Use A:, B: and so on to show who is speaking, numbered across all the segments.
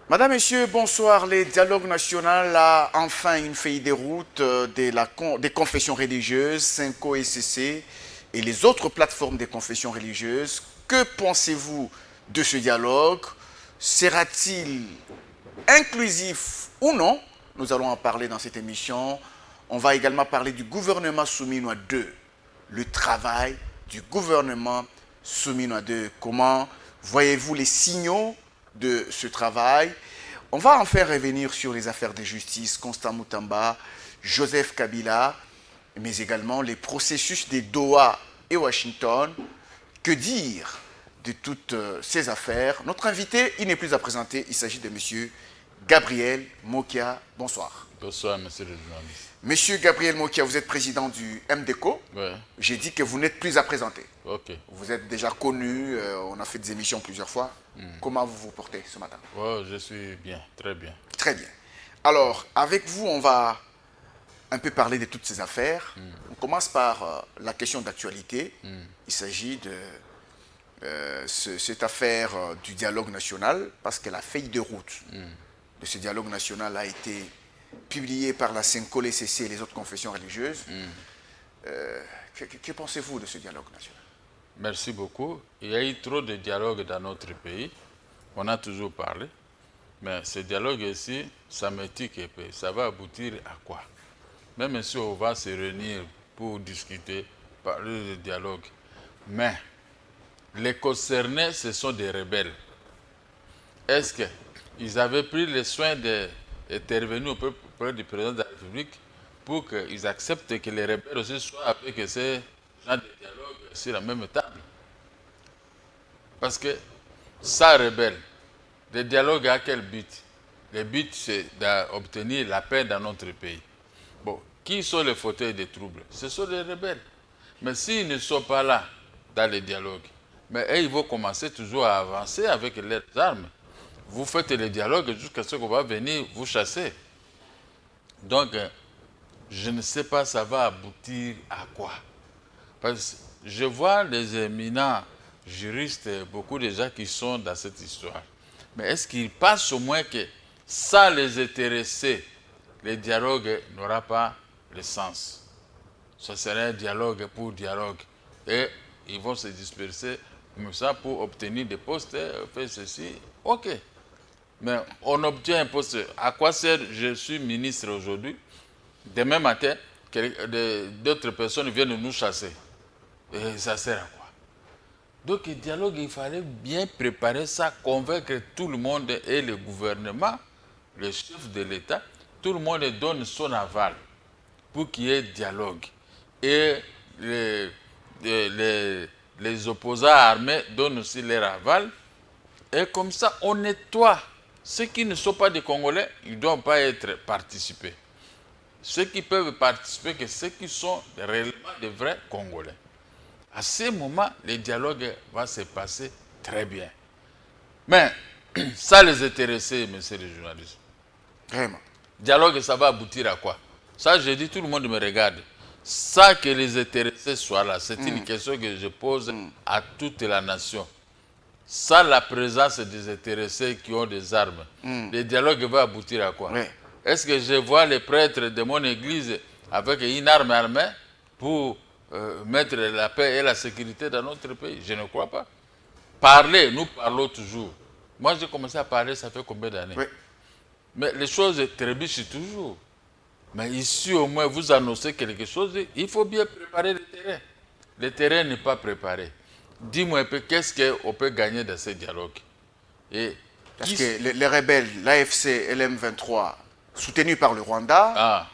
A: Madame, Messieurs, bonsoir. Le dialogue national a enfin une feuille de route des confessions religieuses, Cinco et CC et les autres plateformes des confessions religieuses. Que pensez-vous de ce dialogue? Sera-t-il inclusif ou non? Nous allons en parler dans cette émission. On va également parler du gouvernement souminois 2, le travail du gouvernement souminois 2. Comment voyez-vous les signaux de ce travail? On va en faire revenir sur les affaires de justice, Constant Moutamba, Joseph Kabila, mais également les processus de Doha et Washington. Que dire de toutes ces affaires? Notre invité, il n'est plus à présenter, il s'agit de M. Gabriel Mokia. Bonsoir.
B: Bonsoir, monsieur le journaliste.
A: Monsieur Gabriel Mokia, vous êtes président du MDECO.
B: Ouais.
A: J'ai dit que vous n'êtes plus à présenter.
B: Ok.
A: Vous êtes déjà connu, on a fait des émissions plusieurs fois. Comment vous vous portez ce matin?
B: Ouais, je suis bien, très bien.
A: Très bien. Alors, avec vous, on va un peu parler de toutes ces affaires. On commence par la question d'actualité. Il s'agit de cette affaire du dialogue national, parce que la feuille de route de ce dialogue national a été publiée par la Cinco, les CC et les autres confessions religieuses. Que pensez-vous de ce dialogue national?
B: Merci beaucoup. Il y a eu trop de dialogues dans notre pays. On a toujours parlé. Mais ce dialogue ici, ça me tique un peu. Ça va aboutir à quoi? Même si on va se réunir pour discuter, parler de dialogue. Mais les concernés, ce sont des rebelles. Est-ce qu'ils avaient pris le soin d'intervenir auprès du président de la République pour qu'ils acceptent que les rebelles aussi soient avec ces gens de dialogue sur la même table? Parce que ça, rebelle, le dialogue à quel but? Le but, c'est d'obtenir la paix dans notre pays. Bon, qui sont les fauteurs des troubles? Ce sont les rebelles. Mais s'ils ne sont pas là dans le dialogue, mais ils vont commencer toujours à avancer avec leurs armes. Vous faites le dialogue jusqu'à ce qu'on va venir vous chasser. Donc, je ne sais pas ça va aboutir à quoi. Parce que je vois les éminents juristes, beaucoup de gens qui sont dans cette histoire. Mais est-ce qu'ils pensent au moins que sans les intéresser, le dialogue n'aura pas le sens? Ce serait un dialogue pour dialogue. Et ils vont se disperser comme ça pour obtenir des postes, faire ceci. Ok. Mais on obtient un poste. À quoi sert je suis ministre aujourd'hui? Demain matin, d'autres personnes viennent nous chasser. Et ça sert à quoi? Donc, le dialogue, il fallait bien préparer ça, convaincre tout le monde et le gouvernement, le chef de l'État, tout le monde donne son aval pour qu'il y ait dialogue. Et les opposants armés donnent aussi leur aval. Et comme ça, on nettoie. Ceux qui ne sont pas des Congolais, ils ne doivent pas être participés. Ceux qui peuvent participer, que ceux qui sont réellement des vrais Congolais. À ce moment, le dialogue va se passer très bien. Mais ça les intéressait, messieurs les journalistes.
A: Vraiment.
B: Dialogue, ça va aboutir à quoi? Ça, je dis, tout le monde me regarde. Ça que les intéressés soient là, c'est une question que je pose à toute la nation. Sans la présence des intéressés qui ont des armes, le dialogue va aboutir à quoi?
A: Oui.
B: Est-ce que je vois les prêtres de mon église avec une arme armée pour mettre la paix et la sécurité dans notre pays? Je ne crois pas. Parler, nous parlons toujours. Moi, j'ai commencé à parler, ça fait combien d'années?
A: Oui.
B: Mais les choses trébuchent toujours. Mais ici, au moins, vous annoncez quelque chose, il faut bien préparer le terrain. Le terrain n'est pas préparé. Dis-moi un peu, qu'est-ce qu'on peut gagner dans ce dialogue?
A: Parce que les rebelles, l'AFC et l'M23, soutenus par le Rwanda,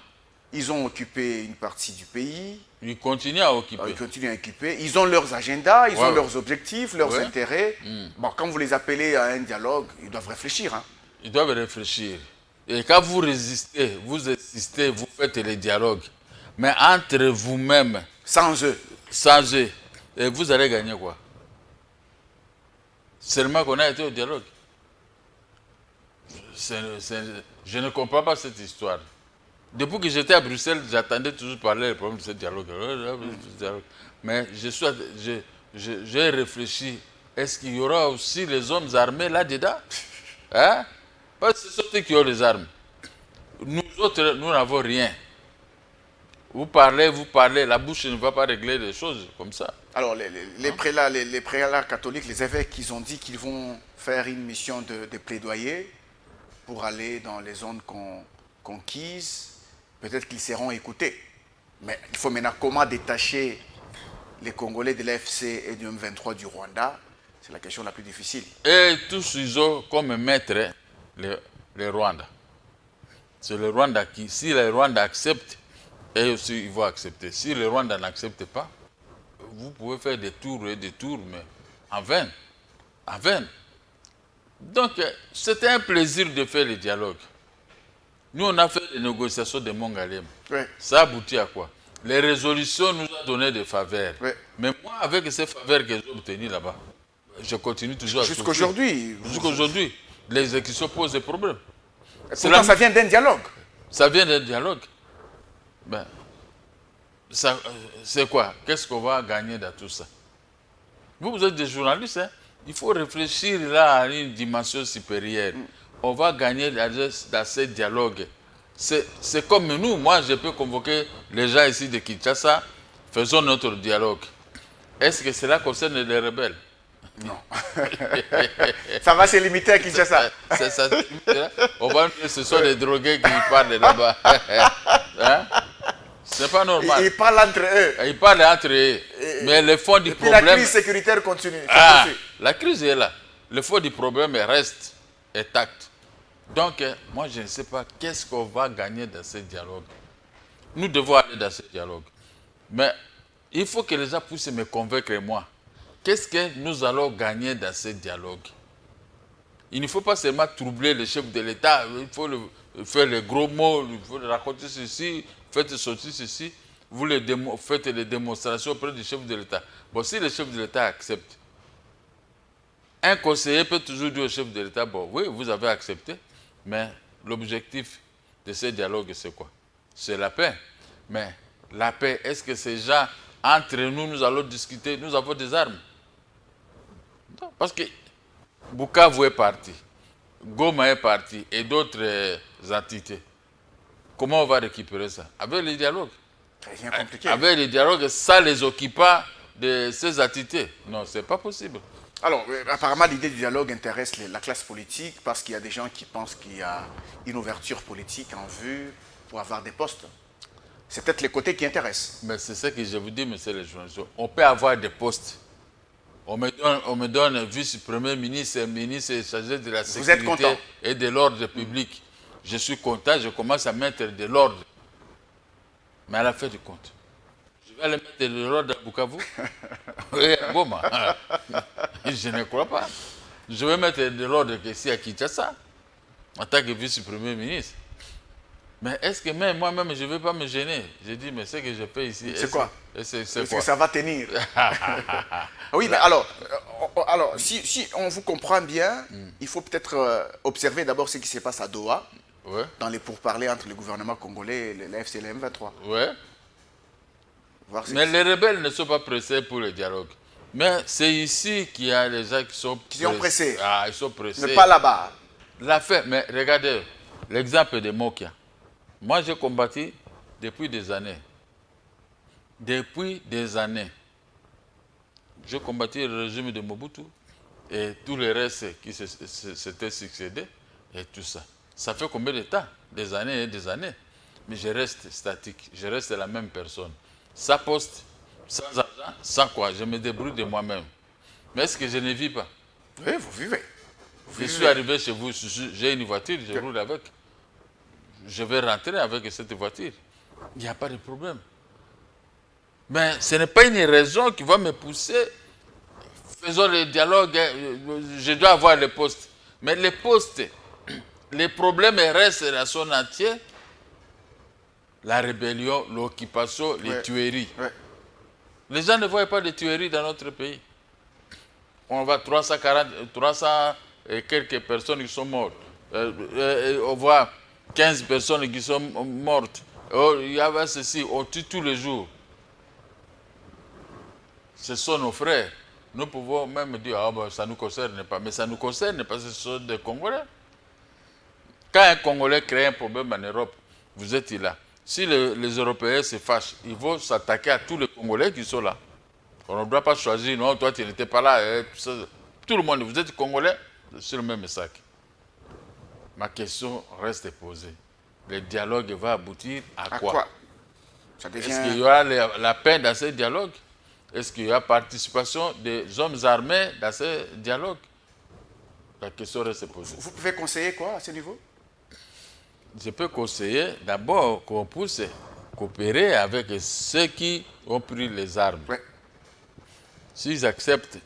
A: ils ont occupé une partie du pays.
B: Ils continuent à occuper.
A: Ils continuent à occuper. Ils ont leurs agendas, ils ont leurs objectifs, leurs intérêts. Bon, quand vous les appelez à un dialogue, ils doivent réfléchir. Hein.
B: Ils doivent réfléchir. Et quand vous résistez, vous insistez, vous faites les dialogues. Mais entre vous-même,
A: sans eux,
B: et vous allez gagner quoi? Seulement qu'on a été au dialogue. Je ne comprends pas cette histoire. Depuis que j'étais à Bruxelles, j'attendais toujours parler des problèmes de ce dialogue. Mais j'ai réfléchi. Est-ce qu'il y aura aussi les hommes armés là-dedans? Hein? Parce que ce sont eux qui ont les armes. Nous autres, nous n'avons rien. Vous parlez, la bouche ne va pas régler les choses comme ça.
A: Alors, les prélats catholiques, les évêques, ils ont dit qu'ils vont faire une mission de plaidoyer pour aller dans les zones conquises. Peut-être qu'ils seront écoutés. Mais il faut maintenant comment détacher les Congolais de l'AFC et du M23 du Rwanda. C'est la question la plus difficile.
B: Et tous ils ont comme maître les Rwandais. C'est le Rwanda qui, si le Rwanda accepte, et aussi ils vont accepter. Si le Rwanda n'accepte pas, vous pouvez faire des tours et des tours, mais en vain. En vain. Donc, c'était un plaisir de faire le dialogue. Nous, on a fait les négociations de Mongalem.
A: Oui.
B: Ça aboutit à quoi? Les résolutions nous ont donné des faveurs.
A: Oui.
B: Mais moi, avec ces faveurs que j'ai obtenues là-bas, je continue toujours à souffrir.
A: Jusqu'aujourd'hui.
B: Jusqu'aujourd'hui, les exécutions posent des problèmes.
A: Pourtant, ça vient d'un dialogue.
B: Ça vient d'un dialogue. Ben, c'est quoi? Qu'est-ce qu'on va gagner dans tout ça? Vous êtes des journalistes, hein? Il faut réfléchir là à une dimension supérieure. On va gagner dans ce dialogue. C'est comme nous, moi je peux convoquer les gens ici de Kinshasa, faisons notre dialogue. Est-ce que cela concerne les rebelles?
A: Non. Ça va se limiter à Kinshasa.
B: Ça, on va dire que ce sont les drogués qui parlent là-bas. Hein? C'est pas normal.
A: Ils parlent entre eux.
B: Ils parlent entre eux. Mais le fond du problème...
A: la crise sécuritaire continue.
B: La crise est là. Le fond du problème reste intact. Donc, moi, je ne sais pas qu'est-ce qu'on va gagner dans ce dialogue. Nous devons aller dans ce dialogue. Mais il faut que les gens puissent me convaincre, moi. Qu'est-ce que nous allons gagner dans ce dialogue? Il ne faut pas seulement troubler le chef de l'État. Il faut faire les gros mots, il faut raconter ceci, faites sortir ceci. Vous faites les démonstrations auprès du chef de l'État. Bon, si le chef de l'État accepte, un conseiller peut toujours dire au chef de l'État, bon, oui, vous avez accepté, mais l'objectif de ce dialogue, c'est quoi? C'est la paix. Mais la paix, est-ce que ces gens, entre nous, nous allons discuter, nous avons des armes? Non, parce que Bukavu est parti, Goma est parti, et d'autres entités. Comment on va récupérer ça? Avec les dialogues.
A: C'est bien compliqué.
B: Avec les dialogues, ça les occupants de ces entités. Non, ce n'est pas possible.
A: Alors, apparemment, l'idée du dialogue intéresse la classe politique parce qu'il y a des gens qui pensent qu'il y a une ouverture politique en vue pour avoir des postes. C'est peut-être les côtés qui intéressent.
B: Mais c'est ce que je vous dis, monsieur le journaliste. On peut avoir des postes. On me donne vice-premier ministre, ministre chargé de la sécurité et de l'ordre public. Je suis content, je commence à mettre de l'ordre. Mais à la fin du compte, je vais aller mettre de l'ordre à Bukavu. Oui, à Goma. Je ne crois pas. Je vais mettre de l'ordre ici à Kinshasa, en tant que vice-premier ministre. Mais est-ce que même moi-même, je ne vais pas me gêner? Je dis, mais ce que je fais ici...
A: C'est quoi?
B: Est-ce
A: que ça va tenir? Oui, mais alors si on vous comprend bien, il faut peut-être observer d'abord ce qui se passe à Doha, dans les pourparlers entre le gouvernement congolais et l'AFC et le M23.
B: Oui. Mais les rebelles ne sont pas pressés pour le dialogue. Mais c'est ici qu'il y a les gens qui sont
A: pressés.
B: Ah, ils sont pressés.
A: Mais pas là-bas.
B: L'affaire, mais regardez, l'exemple de Mokia. Moi, j'ai combattu depuis des années. Depuis des années. J'ai combattu le régime de Mobutu et tous les restes qui s'étaient succédés et tout ça. Ça fait combien de temps? Des années et des années. Mais je reste statique, je reste la même personne. Sans poste, sans argent, sans quoi? Je me débrouille de moi-même. Mais est-ce que je ne vis pas?
A: Oui, vous vivez.
B: Je suis arrivé chez vous, j'ai une voiture, je roule avec. Je vais rentrer avec cette voiture. Il n'y a pas de problème. Mais ce n'est pas une raison qui va me pousser. Faisons le dialogue, je dois avoir le poste. Mais les postes, les problèmes restent à son entier. La rébellion, l'occupation, les tueries. Les gens ne voient pas de tueries dans notre pays. On voit 300 et quelques personnes qui sont mortes. On voit 15 personnes qui sont mortes. Oh, il y avait ceci, on tue tous les jours. Ce sont nos frères. Nous pouvons même dire, ah, ben, ça ne nous concerne pas. Mais ça nous concerne parce que ce sont des Congolais. quand un Congolais crée un problème en Europe, vous êtes là. Si les Européens se fâchent, ils vont s'attaquer à tous les Congolais qui sont là. On ne doit pas choisir, non, toi tu n'étais pas là. Tout le monde, vous êtes Congolais, c'est le même sac. Ma question reste posée. Le dialogue va aboutir à quoi? Est-ce qu'il y aura la paix dans ce dialogue? Est-ce qu'il y aura participation des hommes armés dans ce dialogue? La question reste posée.
A: Vous pouvez conseiller quoi à ce niveau?
B: Je peux conseiller d'abord qu'on puisse coopérer avec ceux qui ont pris les armes.
A: Ouais.
B: S'ils acceptent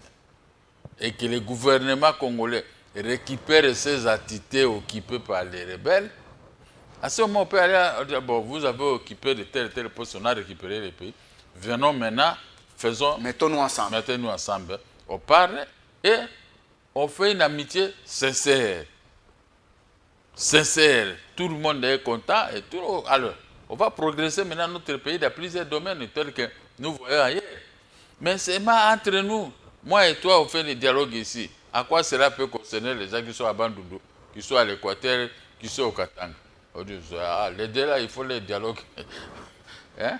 B: et que le gouvernement congolais récupère ces entités occupées par les rebelles, à ce moment, on peut aller dire, bon, vous avez occupé de tel et tel poste, on a récupéré les pays. Venons maintenant,
A: mettons-nous ensemble.
B: Mettons-nous ensemble. On parle et on fait une amitié sincère. Sincère. Tout le monde est content. Et tout, alors, on va progresser maintenant notre pays dans plusieurs domaines tels que nous voyons ailleurs. Mais c'est entre nous. Moi et toi, on fait des dialogues ici. À quoi cela peut concerner les gens qui sont à Bandundu, qui sont à l'Équateur, qui sont au Katanga? On dit, les deux là, il faut les dialogues. Hein?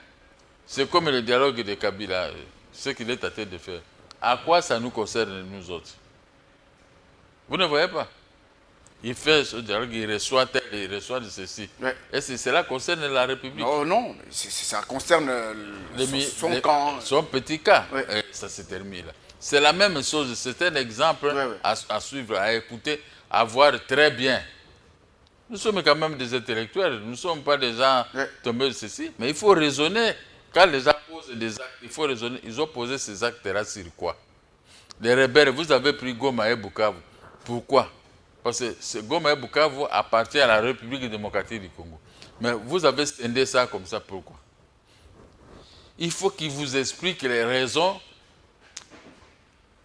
B: C'est comme le dialogue de Kabila, ce qu'il est tenté de faire. À quoi ça nous concerne, nous autres? Vous ne voyez pas? Il fait ce dialogue, il reçoit tel, il reçoit de ceci. Ouais. Est-ce que cela concerne la République?
A: Non, ça concerne son camp.
B: Son petit cas. Ouais. Et ça se termine là. C'est la même chose, c'est un exemple à suivre, à écouter, à voir très bien. Nous sommes quand même des intellectuels, nous ne sommes pas des gens tombés de ceci, mais il faut raisonner. Quand les gens posent des actes, il faut raisonner. Ils ont posé ces actes-là sur quoi? Les rebelles, vous avez pris Goma et Bukavu. Pourquoi? Parce que Goma et Bukavu appartient à la République démocratique du Congo. Mais vous avez scindé ça comme ça, pourquoi? Il faut qu'ils vous expliquent les raisons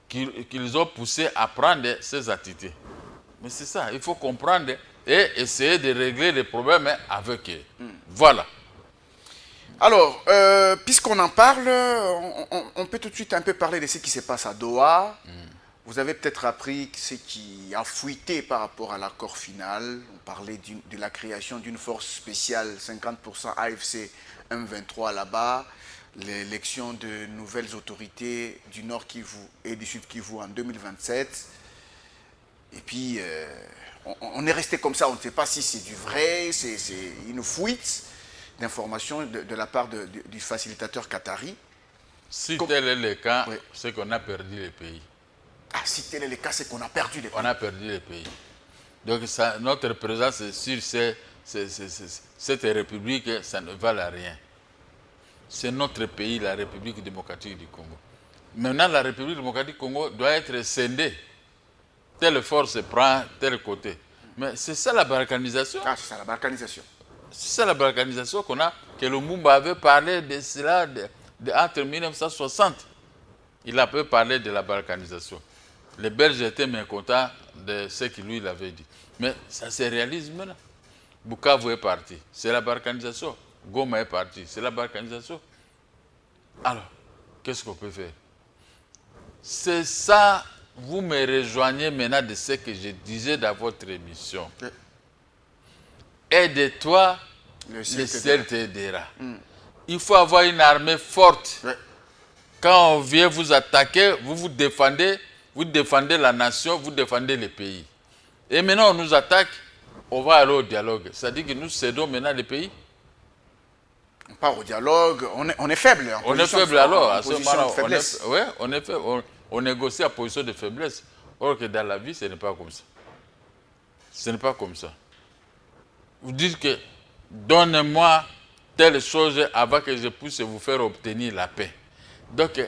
B: qu'ils ont poussé à prendre ces attitudes. Mais c'est ça, il faut comprendre et essayer de régler les problèmes avec eux. Voilà.
A: Alors, puisqu'on en parle, on peut tout de suite un peu parler de ce qui se passe à Doha. Vous avez peut-être appris ce qui a fuité par rapport à l'accord final. On parlait de la création d'une force spéciale, 50% AFC M23 là-bas, l'élection de nouvelles autorités du Nord Kivu et du Sud Kivu en 2027. Et puis, on est resté comme ça, on ne sait pas si c'est du vrai, c'est une fuite d'informations de la part du facilitateur qatari.
B: Si tel est le cas, c'est qu'on a perdu le pays.
A: Ah, si tel est le cas, c'est qu'on a perdu le pays.
B: On a perdu le pays. Donc notre présence sur cette république, ça ne valait rien. C'est notre pays, la République démocratique du Congo. Maintenant, la République démocratique du Congo doit être scindée. Telle force prend tel côté. Mais c'est ça la balkanisation.
A: Ah, c'est ça la balkanisation.
B: C'est ça la balkanisation qu'on a, que Lumumba avait parlé de cela entre 1960. Il a peu parlé de la balkanisation. Les Belges étaient mécontents de ce qu'il lui avait dit. Mais ça se réalise maintenant. Bukavu est parti, c'est la balkanisation. Goma est parti, c'est la balkanisation. Alors, qu'est-ce qu'on peut faire? C'est ça, vous me rejoignez maintenant de ce que je disais dans votre émission. Aide-toi, le ciel t'aidera. Il faut avoir une armée forte. Quand on vient vous attaquer, vous défendez la nation, vous défendez le pays. Et maintenant on nous attaque, on va aller au dialogue. C'est-à-dire que nous cédons maintenant le pays.
A: On part au dialogue, on est faible.
B: On est faible alors, à ce moment-là, on négocie à position de faiblesse. Or que dans la vie, ce n'est pas comme ça. Ce n'est pas comme ça. Vous dites que donnez-moi telle chose avant que je puisse vous faire obtenir la paix. Donc,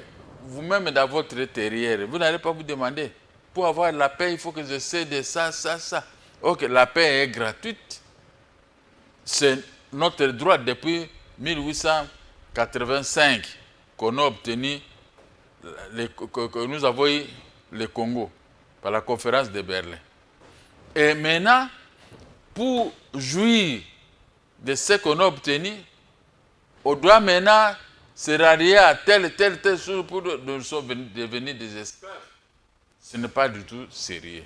B: vous-même dans votre intérieur, vous n'allez pas vous demander, pour avoir la paix, il faut que je cède ça, ça, ça. Ok, la paix est gratuite. C'est notre droit depuis 1885 qu'on a obtenu, que nous avons eu le Congo par la conférence de Berlin. Et maintenant, pour jouir de ce qu'on a obtenu, on doit maintenant se rallier à telle chose pour devenir des esclaves. Ce n'est pas du tout sérieux.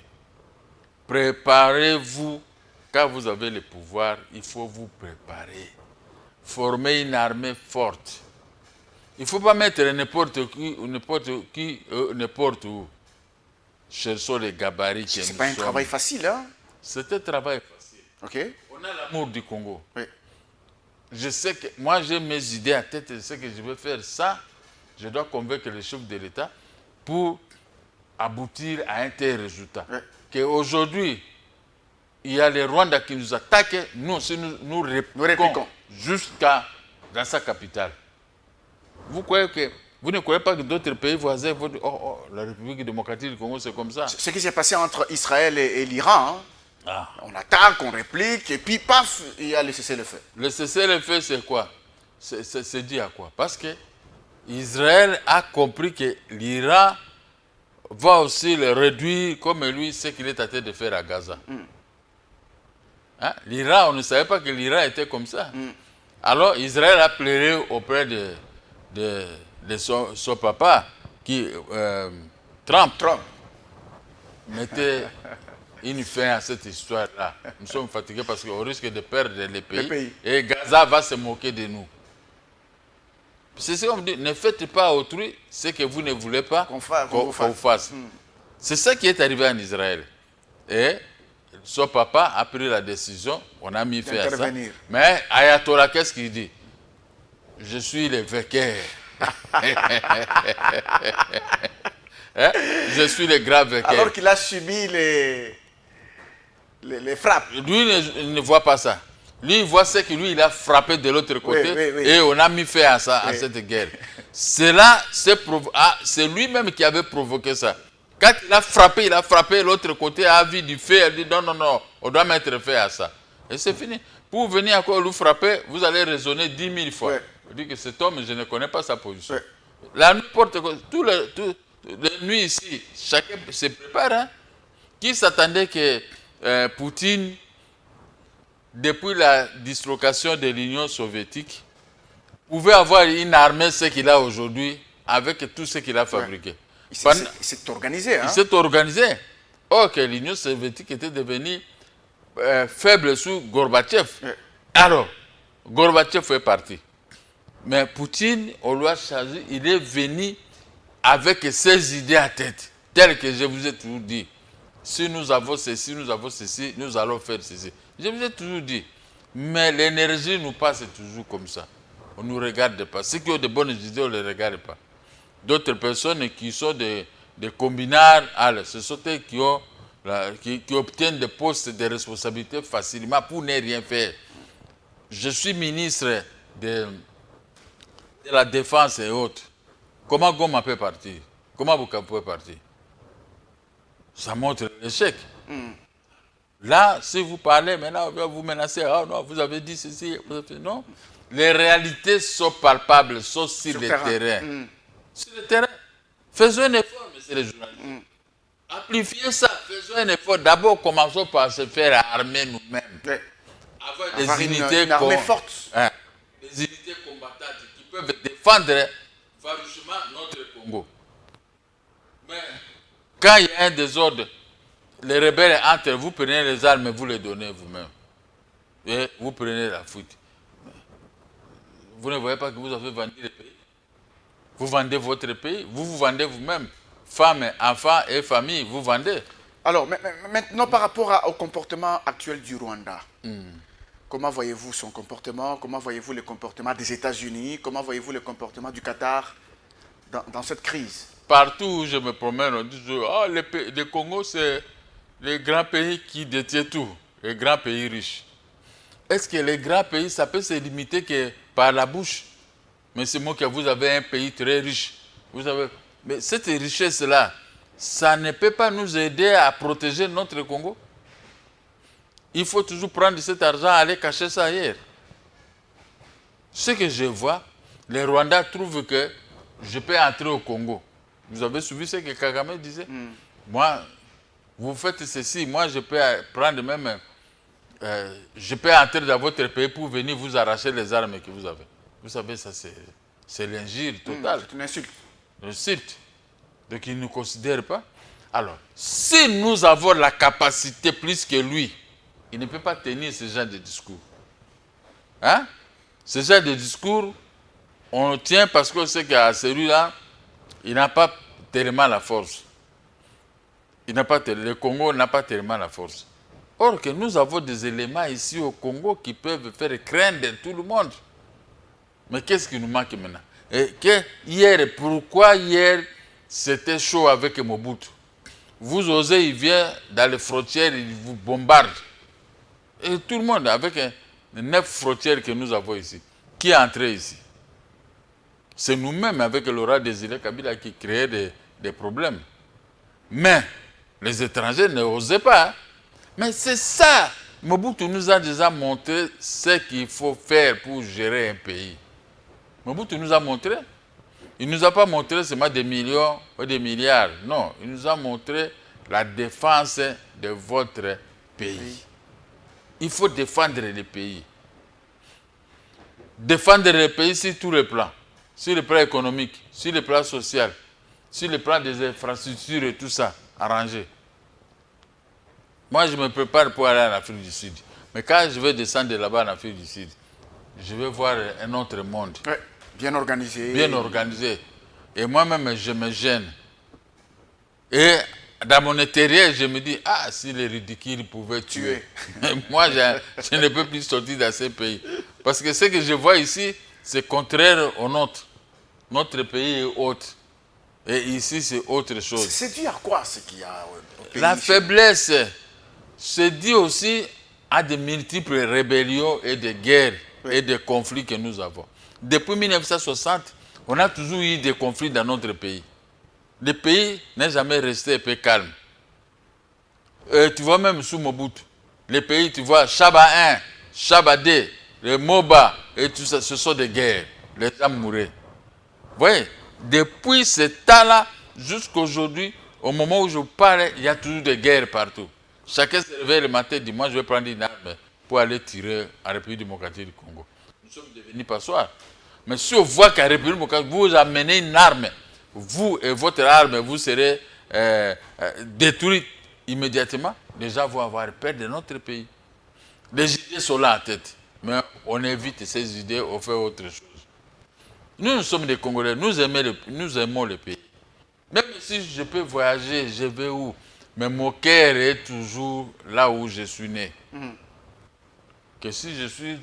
B: Préparez-vous quand vous avez le pouvoir, il faut vous préparer. Former une armée forte. Il ne faut pas mettre n'importe où. Cherchons les gabarits qui
A: C'est pas un travail facile, hein?
B: C'est un travail facile.
A: Ok.
B: On a l'amour du Congo.
A: Oui.
B: Je sais que moi j'ai mes idées à tête, je sais que je vais faire ça. Je dois convaincre les chefs de l'État pour aboutir à un tel résultat.
A: Oui.
B: Qu'aujourd'hui, il y a les Rwandais qui nous attaquent, nous aussi nous répliquons jusqu'à dans sa capitale. Vous ne croyez pas que d'autres pays voisins vont dire oh, la République démocratique du Congo, c'est comme ça?
A: Ce qui s'est passé entre Israël et l'Iran, hein?
B: Ah.
A: On attaque, on réplique, et puis paf, il y a le cessez-le-feu.
B: Le cessez-le-feu, c'est quoi? C'est dit à quoi? Parce que Israël a compris que l'Iran va aussi le réduire comme lui, ce qu'il est en train de faire à Gaza. Hein? L'Iran, on ne savait pas que l'Iran était comme ça. Alors Israël a pleuré auprès de son papa, qui, Trump, mettait une fin à cette histoire-là. Nous sommes fatigués parce qu'on risque de perdre les pays. Et Gaza va se moquer de nous. C'est ce qu'on me dit, ne faites pas à autrui ce que vous ne voulez pas qu'on fasse. C'est ça qui est arrivé en Israël. Et son papa a pris la décision, on a mis fin à ça. Mais Ayatollah, qu'est-ce qu'il dit? Je suis le vainqueur. Hein? Je suis le grand vainqueur.
A: Alors qu'il a subi les frappes.
B: Lui il ne voit pas ça. Lui, il voit ce que lui, il a frappé de l'autre côté. Et on a mis fin à ça, à cette guerre. Cela, c'est lui-même qui avait provoqué ça. Quand il a frappé, l'autre côté a vu du feu. Il dit non, on doit mettre fin à ça. Et c'est fini. Pour venir encore lui frapper, vous allez raisonner 10 000 fois. Vous dites que cet homme, je ne connais pas sa position. Là, n'importe quoi, les nuits ici, chacun se prépare. Hein? Qui s'attendait que Poutine, depuis la dislocation de l'Union soviétique, pouvait avoir une armée, ce qu'il a aujourd'hui, avec tout ce qu'il a fabriqué?
A: Il s'est organisé. Hein?
B: Il s'est organisé. Or que l'Union soviétique était devenue faible sous Gorbatchev. Alors, Gorbatchev est parti. Mais Poutine, on lui a chargé, il est venu avec ses idées à tête, telles que je vous ai toujours dit. Si nous avons ceci, nous allons faire ceci. Je vous ai toujours dit. Mais l'énergie nous passe toujours comme ça. On ne nous regarde pas. Ceux qui ont de bonnes idées, on ne les regarde pas. D'autres personnes qui sont des combinards, ce sont eux qui obtiennent des postes de responsabilité facilement pour ne rien faire. Je suis ministre de la Défense et autres. Comment Goma peut partir? Comment Buka peut partir? Ça montre l'échec. Là, si vous parlez, maintenant, vous menacez, oh non, vous avez dit ceci, non. Les réalités sont palpables, sont sur le terrain. Sur le terrain. Faisons un effort, monsieur les journalistes. Amplifiez ça, faisons un effort. D'abord, commençons par se faire armer nous-mêmes.
A: Avoir des unités une armée forte.
B: Des unités combattantes qui peuvent défendre farouchement notre Congo. Mais quand il y a un désordre, les rebelles entrent, vous prenez les armes et vous les donnez vous-même. Et vous prenez la fuite. Vous ne voyez pas que vous avez vendu le pays? Vous vendez votre pays, vous vous vendez vous-même. Femmes, enfants et familles, vous vendez.
A: Alors, maintenant, par rapport au comportement actuel du Rwanda, comment voyez-vous son comportement? Comment voyez-vous le comportement des États-Unis? Comment voyez-vous le comportement du Qatar dans cette crise?
B: Partout où je me promène, on dit le Congo, c'est le grand pays qui détient tout, le grand pays riche. Est-ce que les grands pays, ça peut se limiter que par la bouche? Mais c'est moi que vous avez un pays très riche. Mais cette richesse-là, ça ne peut pas nous aider à protéger notre Congo. Il faut toujours prendre cet argent et aller cacher ça ailleurs. Ce que je vois, les Rwandais trouvent que je peux entrer au Congo. Vous avez suivi ce que Kagame disait? Moi, vous faites ceci, moi je peux prendre même... je peux entrer dans votre pays pour venir vous arracher les armes que vous avez. Vous savez, ça c'est l'injure totale.
A: C'est une insulte.
B: Une insulte. Donc ils ne nous considèrent pas. Alors, si nous avons la capacité plus que lui il ne peut pas tenir ce genre de discours. Hein? Ce genre de discours, on le tient parce qu'on sait qu'à celui-là, il n'a pas tellement la force. Le Congo n'a pas tellement la force. Or que nous avons des éléments ici au Congo qui peuvent faire craindre tout le monde. Mais qu'est-ce qui nous manque maintenant? Pourquoi hier c'était chaud avec Mobutu? Vous osez, il vient dans les frontières, il vous bombarde. Et tout le monde, avec les 9 frontières que nous avons ici, qui est entré ici? C'est nous-mêmes, avec Laurent Désiré Kabila, qui créait des problèmes. Mais les étrangers n'osaient pas. Mais c'est ça. Mobutu nous a déjà montré ce qu'il faut faire pour gérer un pays. Mobutu nous a montré. Il ne nous a pas montré seulement des millions ou des milliards. Non, il nous a montré la défense de votre pays. Il faut défendre le pays. Défendre le pays sur tous les plans. Sur le plan économique, sur le plan social, sur le plan des infrastructures et tout ça, arrangé. Moi, je me prépare pour aller en Afrique du Sud. Mais quand je vais descendre de là-bas en Afrique du Sud, je vais voir un autre monde.
A: Ouais, bien organisé.
B: Bien organisé. Et moi-même, je me gêne. Et dans mon intérieur, je me dis, ah, si les ridicules pouvaient tuer. Moi, je ne peux plus sortir dans ces pays. Parce que ce que je vois ici, c'est contraire au nôtre. Notre pays est autre. Et ici, c'est autre chose.
A: C'est dû à quoi ce qu'il y a au pays?
B: La faiblesse, c'est dû aussi à de multiples rébellions et de guerres et de conflits que nous avons. Depuis 1960, on a toujours eu des conflits dans notre pays. Le pays n'est jamais resté un peu calme. Tu vois même sous Mobutu, les pays, tu vois, Chaba 1, Chaba 2, le Moba, et tout ça, ce sont des guerres. Les gens mouraient. Vous voyez, depuis ce temps-là, jusqu'à aujourd'hui, au moment où je parle, il y a toujours des guerres partout. Chacun se réveille le matin et dit, moi je vais prendre une arme pour aller tirer en République démocratique du Congo. Nous sommes devenus passoires. Mais si on voit qu'en République démocratique, vous amenez une arme, vous et votre arme, vous serez détruits immédiatement, les gens vont avoir peur de notre pays. Les idées sont là en tête, mais on évite ces idées, on fait autre chose. Nous sommes des Congolais, nous aimons le pays. Même si je peux voyager, je vais où? Mais mon cœur est toujours là où je suis né. Que si je suis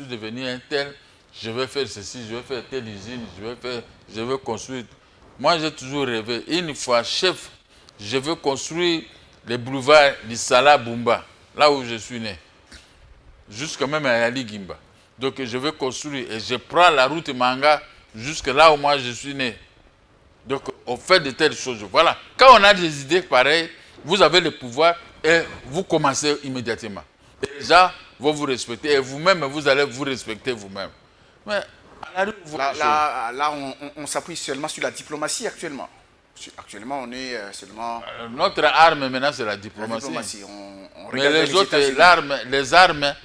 B: devenu un tel, je vais faire ceci, je vais faire telle usine, je vais construire. Moi, j'ai toujours rêvé. Une fois chef, je veux construire les boulevards d'Issala Bumba, là où je suis né. Jusqu'à même à Ali Gimba. Donc, je veux construire et je prends la route Manga jusque là où moi je suis né. Donc, on fait de telles choses. Voilà. Quand on a des idées pareilles, vous avez le pouvoir et vous commencez immédiatement. Et les gens vont vous respecter et vous-même, vous allez vous respecter vous-même. Mais à la rue,
A: là, on s'appuie seulement sur la diplomatie actuellement. Actuellement, on est seulement...
B: Notre arme maintenant, c'est la diplomatie.
A: La diplomatie.
B: Mais les autres, les armes,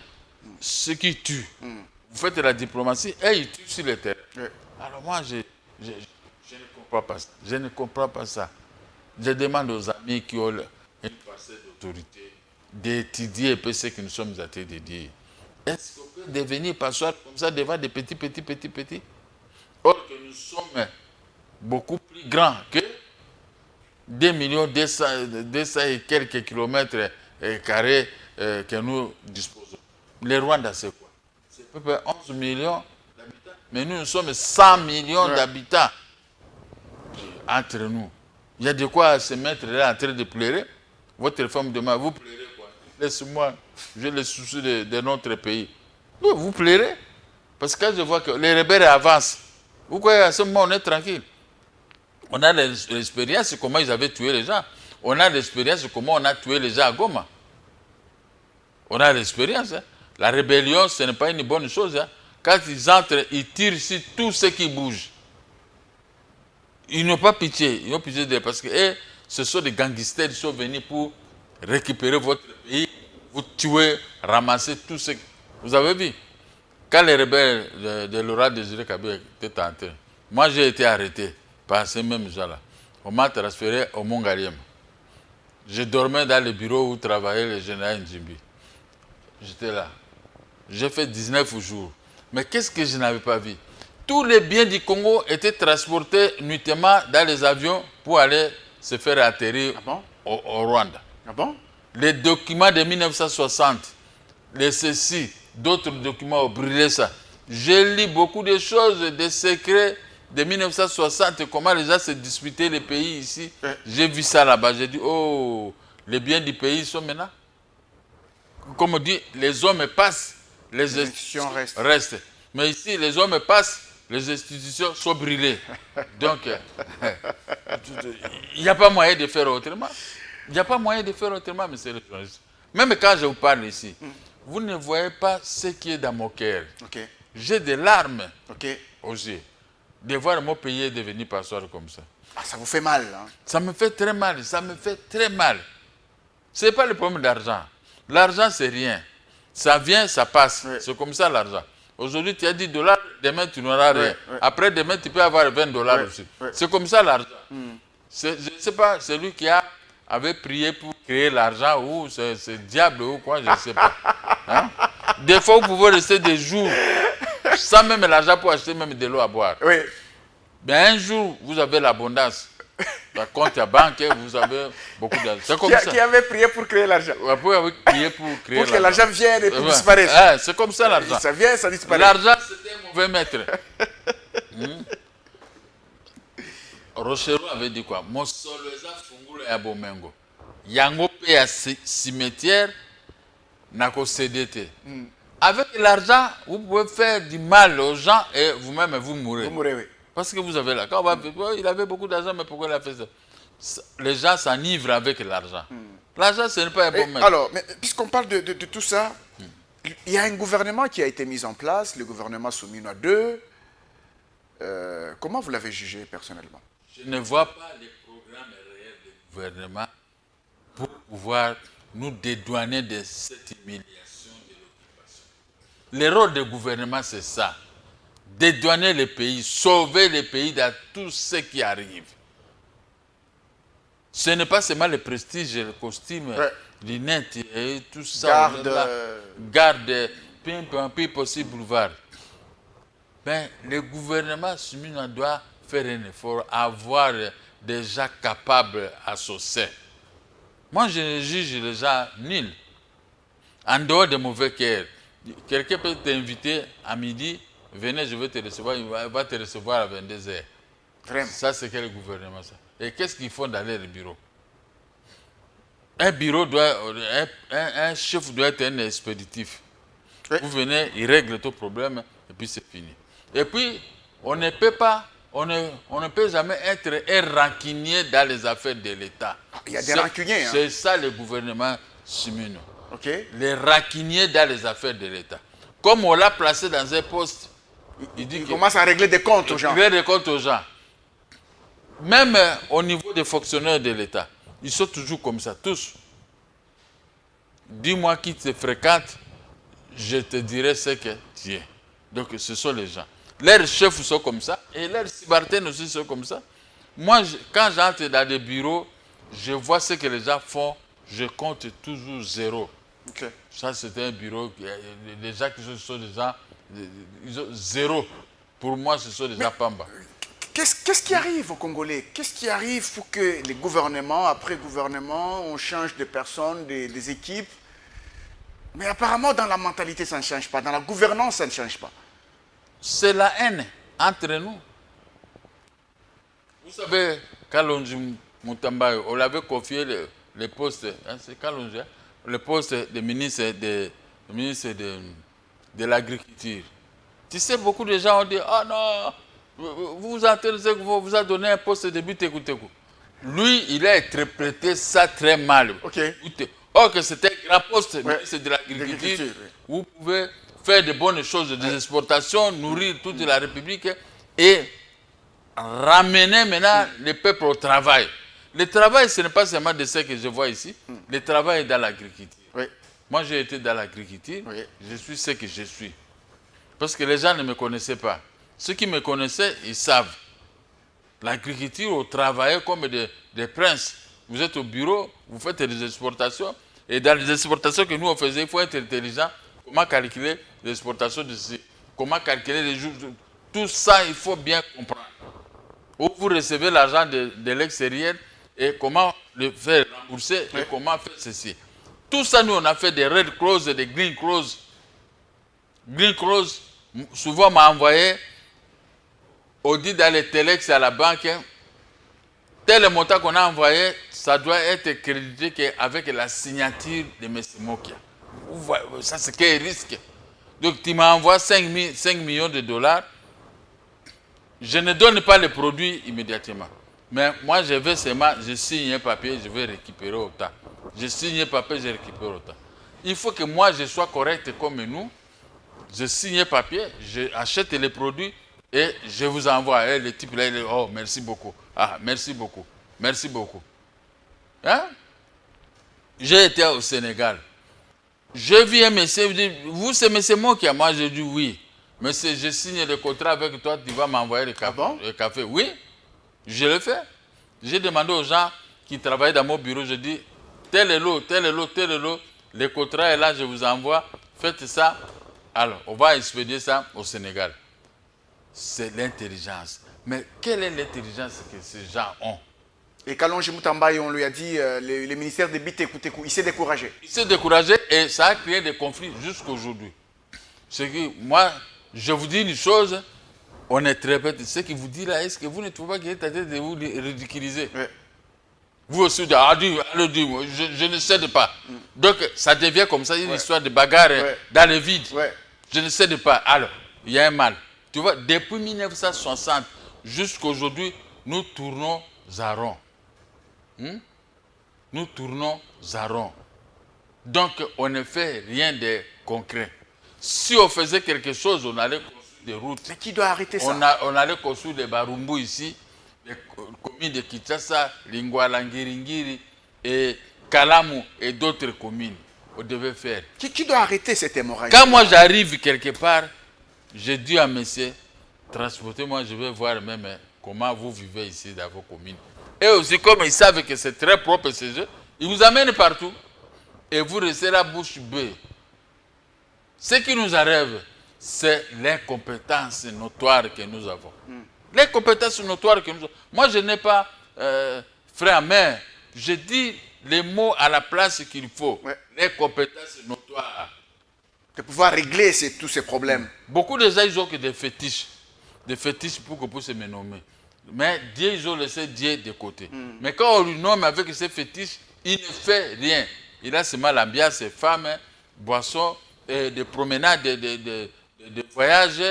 B: ce qui tue. Vous faites la diplomatie et ils tuent sur le terrain. Alors moi, je ne comprends pas ça. Je ne comprends pas ça. Je demande aux amis qui ont une parcelle d'autorité d'étudier un peu ce que nous sommes en train de dire. Est-ce qu'on peut devenir passoire comme ça devant des petits? Or que nous sommes beaucoup plus grands que 2 200 et quelques kilomètres carrés que nous disposons. Les Rwanda, c'est quoi? C'est à peu près 11 millions d'habitants. Mais nous sommes 100 millions d'habitants entre nous. Il y a de quoi se mettre là en train de pleurer. Votre femme demande, vous pleurez quoi? Laisse-moi, j'ai le souci de notre pays. Oui, vous pleurez. Parce que quand je vois que les rebelles avancent, vous croyez à ce moment on est tranquille. On a l'expérience de comment ils avaient tué les gens. On a l'expérience de comment on a tué les gens à Goma. On a l'expérience. Hein. La rébellion, ce n'est pas une bonne chose. Hein. Quand ils entrent, ils tirent sur tout ce qui bouge. Ils n'ont pas pitié. Ils n'ont pitié parce que ce sont des gangsters qui sont venus pour récupérer votre pays, vous tuer, ramasser tout ce que... Vous avez vu? Quand les rebelles de Laurent Désiré Kabila étaient entrés, moi j'ai été arrêté par ces mêmes gens-là. On m'a transféré au Mont Galiem. Je dormais dans le bureau où travaillait le général Njimbi. J'étais là. J'ai fait 19 jours. Mais qu'est-ce que je n'avais pas vu? Tous les biens du Congo étaient transportés nuitamment dans les avions pour aller se faire atterrir au Rwanda.
A: Ah bon?
B: Les documents de 1960, les ceci, d'autres documents ont brûlé ça. J'ai lu beaucoup de choses, des secrets de 1960, comment les gens se disputaient les pays ici. J'ai vu ça là-bas. J'ai dit, oh, les biens du pays sont maintenant. Comme on dit, les hommes passent, les institutions restent. Mais ici, les hommes passent, les institutions sont brûlées. Donc, il n'y a pas moyen de faire autrement. Il n'y a pas moyen de faire autrement, monsieur le journaliste. Même quand je vous parle ici, vous ne voyez pas ce qui est dans mon cœur.
A: Okay.
B: J'ai des larmes aux yeux de voir mon pays devenir passoire comme ça.
A: Ah, ça vous fait mal, hein?
B: Ça me fait très mal, ça me fait très mal. Ce n'est pas le problème d'argent. L'argent, c'est rien. Ça vient, ça passe. Oui. C'est comme ça l'argent. Aujourd'hui, tu as 10 $, demain, tu n'auras rien. Oui. Après, demain, tu peux avoir 20 $ aussi. Oui. C'est comme ça l'argent. Je ne sais pas, c'est lui qui avait prié pour créer l'argent ou c'est diable ou quoi, je ne sais pas. Hein? Des fois, vous pouvez rester des jours sans même l'argent pour acheter même de l'eau à boire. Oui. Mais un jour, vous avez l'abondance. Par compte à banque, vous avez beaucoup d'argent. C'est comme ça.
A: Qui avait prié pour créer l'argent?
B: Vous avez prié pour créer l'argent.
A: Pour que l'argent vienne et puis disparaisse.
B: C'est comme ça l'argent.
A: Ça vient, ça disparaît.
B: L'argent, c'était un mauvais maître. Rochereau avait dit quoi? Mosoleza fungula ya bomengo. Yango pe ya cimetière nako cédete. Avec l'argent, vous pouvez faire du mal aux gens et vous-même vous mourrez. Vous mourrez, oui. Parce que vous avez là. Quand il avait beaucoup d'argent, mais pourquoi il a fait ça? Les gens s'enivrent avec l'argent. L'argent, ce n'est pas un bon maître.
A: Alors, puisqu'on parle de tout ça, il y a un gouvernement qui a été mis en place, le gouvernement Soumina II. Comment vous l'avez jugé personnellement?
B: Je ne vois pas les programmes réels du gouvernement pour pouvoir nous dédouaner de cette humiliation de l'occupation. Le rôle du gouvernement, c'est ça. Dédouaner le pays, sauver le pays dans tout ce qui arrive. Ce n'est pas seulement le prestige, le costume, lunettes et tout ça. Garde, pimp, possible boulevard. Mais le gouvernement Soumina doit faire un effort, avoir des gens capables associés. Moi, je juge les gens nuls. En dehors de mauvais cœur. Quelqu'un peut t'inviter à midi, venez, je vais te recevoir, il va te recevoir à 22h. Ça, c'est quel gouvernement ça? Et qu'est-ce qu'ils font dans leur bureau? Un bureau un chef doit être un expéditif. Vous venez, il règle ton problème, et puis c'est fini. Et puis, on ne peut jamais être un rancunier dans les affaires de l'État.
A: Il y a des rancuniers.
B: C'est ça le gouvernement Soumina. Les rancuniers dans les affaires de l'État. Comme on l'a placé dans un poste,
A: il commence à régler des comptes aux gens.
B: Il règle des comptes aux gens. Même au niveau des fonctionnaires de l'État, ils sont toujours comme ça, tous. Dis-moi qui te fréquente, je te dirai ce que tu es. Donc ce sont les gens. Leurs chefs sont comme ça et leurs subalternes aussi sont comme ça. Moi, quand j'entre dans des bureaux, je vois ce que les gens font, je compte toujours 0. Ça, c'est un bureau, les gens qui sont des gens, ils ont 0. Pour moi, ce sont des gens pamba.
A: Qu'est-ce qui arrive aux Congolais? Qu'est-ce qui arrive pour que les gouvernements, après gouvernement, on change de personnes, des équipes? Mais apparemment, dans la mentalité, ça ne change pas. Dans la gouvernance, ça ne change pas.
B: C'est la haine entre nous. Vous savez, Kalonji Mutambaye, on l'avait confié le poste, hein, c'est Kalonji, le poste de ministre de l'Agriculture. Tu sais, beaucoup de gens ont dit, oh non, vous a donné un poste de Butekou. Lui, il a interprété ça très mal. Or que c'était un grand poste, ministre de l'Agriculture, vous pouvez faire de bonnes choses, des exportations, nourrir toute la République et ramener maintenant le peuple au travail. Le travail, ce n'est pas seulement de ce que je vois ici. Le travail est dans l'agriculture. Moi, j'ai été dans l'agriculture. Je suis ce que je suis. Parce que les gens ne me connaissaient pas. Ceux qui me connaissaient, ils savent. L'agriculture, on travaillait comme des princes. Vous êtes au bureau, vous faites des exportations. Et dans les exportations que nous on faisait, il faut être intelligent. Comment calculer l'exportation de ceci? Comment calculer les jours? Tout ça, il faut bien comprendre. Où vous recevez l'argent de l'extérieur et comment le faire rembourser et comment faire ceci. Tout ça, nous, on a fait des red clauses et des green clauses. Green clause, souvent m'a envoyé, on dit dans les telex à la banque, tel montant qu'on a envoyé, ça doit être crédité avec la signature de M. Mokia. Ça, c'est quel risque. Donc, tu m'envoies 5 millions de dollars. Je ne donne pas le produit immédiatement. Mais moi, je vais seulement, je signe un papier, je vais récupérer autant. Je signe un papier, je récupère autant. Il faut que moi, je sois correct comme nous. Je signe un papier, j'achète les produits et je vous envoie. Et le type là, il dit, oh, merci beaucoup. Ah, merci beaucoup. Merci beaucoup. Hein? J'ai été au Sénégal. Je vis un monsieur, il dit, vous, c'est monsieur Mokia? Moi, j'ai dit oui. Monsieur, je signe le contrat avec toi, tu vas m'envoyer le café.
A: Bon?
B: Le café. Oui, je le fais. J'ai demandé aux gens qui travaillent dans mon bureau, je dis, tel est l'eau, tel est l'eau, tel est l'eau. Le contrat est là, je vous envoie. Faites ça. Alors, on va expédier ça au Sénégal. C'est l'intelligence. Mais quelle est l'intelligence que ces gens ont?
A: Et Kalonji Moutambaye, on lui a dit, le ministère des Bites, écoutez, il s'est découragé.
B: Il s'est découragé et ça a créé des conflits jusqu'à aujourd'hui. C'est que moi, je vous dis une chose, on est très bête. Ce qu'il vous dit là, est-ce que vous ne trouvez pas qu'il est en train de vous ridiculiser?
A: Oui.
B: Vous aussi, je ne cède pas. Donc, ça devient comme ça, une histoire de bagarre dans le vide. Je ne cède pas. Alors, il y a un mal. Tu vois, depuis 1960 jusqu'à aujourd'hui, nous tournons à rond. Nous tournons à rond. Donc, on ne fait rien de concret. Si on faisait quelque chose, on allait construire des routes.
A: Mais qui doit arrêter ça?
B: On allait construire des Barumbu ici, les communes de Kinshasa, Lingwala, Ngiringiri, et Kalamu et d'autres communes. On devait faire.
A: Qui doit arrêter cette hémorragie?
B: Quand moi j'arrive quelque part, je dis à monsieur, transportez-moi, je vais voir même comment vous vivez ici dans vos communes. Et aussi, comme ils savent que c'est très propre chez eux, ils vous amènent partout. Et vous restez la bouche bée. Ce qui nous arrive, c'est l'incompétence notoire que nous avons. L'incompétence notoire que nous avons. Moi, je n'ai pas, frère, mais je dis les mots à la place qu'il faut. L'incompétence notoire.
A: De pouvoir régler tous ces problèmes.
B: Beaucoup de gens, ils ont que des fétiches. Des fétiches pour qu'on puisse me nommer. Mais Dieu, ils ont laissé Dieu de côté. Mais quand on lui nomme avec ses fétiches, il ne fait rien. Il a seulement l'ambiance, ses femmes, boissons, des promenades, des voyages,